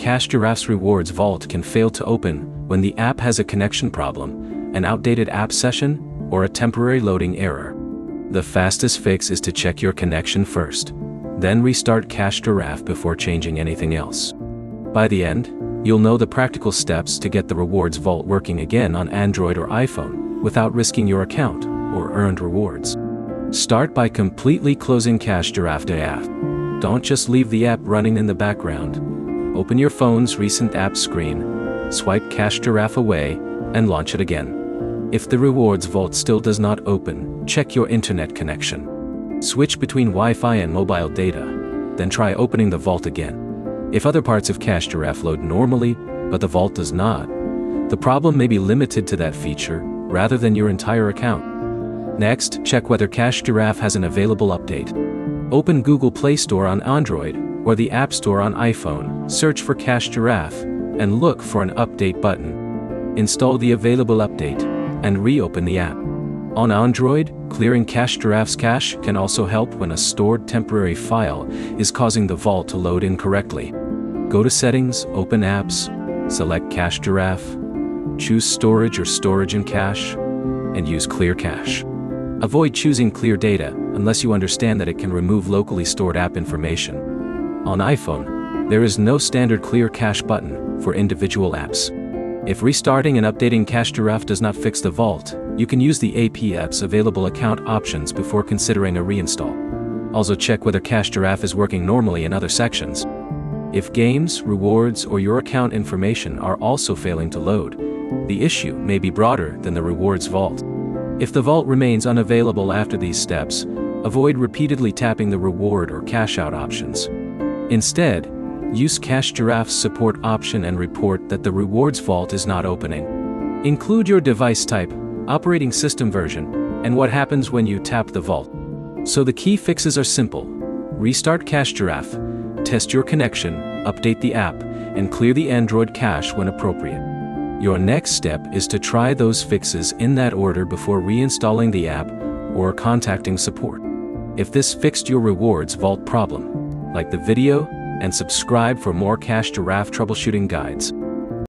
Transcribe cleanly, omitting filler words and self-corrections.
Cash Giraffe's Rewards Vault can fail to open when the app has a connection problem, an outdated app session, or a temporary loading error. The fastest fix is to check your connection first, then restart Cash Giraffe before changing anything else. By the end, you'll know the practical steps to get the Rewards Vault working again on Android or iPhone without risking your account or earned rewards. Start by completely closing Cash Giraffe app. Don't just leave the app running in the background. Open your phone's recent app screen, swipe Cash Giraffe away, and launch it again. If the Rewards Vault still does not open, check your internet connection. Switch between Wi-Fi and mobile data, then try opening the vault again. If other parts of Cash Giraffe load normally, but the vault does not, the problem may be limited to that feature rather than your entire account. Next, check whether Cash Giraffe has an available update. Open Google Play Store on Android or the App Store on iPhone, search for Cash Giraffe, and look for an update button. Install the available update and reopen the app. On Android, clearing Cash Giraffe's cache can also help when a stored temporary file is causing the vault to load incorrectly. Go to Settings, Open Apps, select Cash Giraffe, choose Storage or Storage and Cache, and use Clear Cache. Avoid choosing Clear Data unless you understand that it can remove locally stored app information. On iPhone, there is no standard Clear Cache button for individual apps. If restarting and updating Cash Giraffe does not fix the vault, you can use the app's available account options before considering a reinstall. Also check whether Cash Giraffe is working normally in other sections. If games, rewards, or your account information are also failing to load, the issue may be broader than the Rewards Vault. If the vault remains unavailable after these steps, avoid repeatedly tapping the reward or cash out options. Instead, use Cash Giraffe's support option and report that the Rewards Vault is not opening. Include your device type, operating system version, and what happens when you tap the vault. So the key fixes are simple. Restart Cash Giraffe, test your connection, update the app, and clear the Android cache when appropriate. Your next step is to try those fixes in that order before reinstalling the app or contacting support. If this fixed your Rewards Vault problem, like the video and subscribe for more Cash Giraffe troubleshooting guides.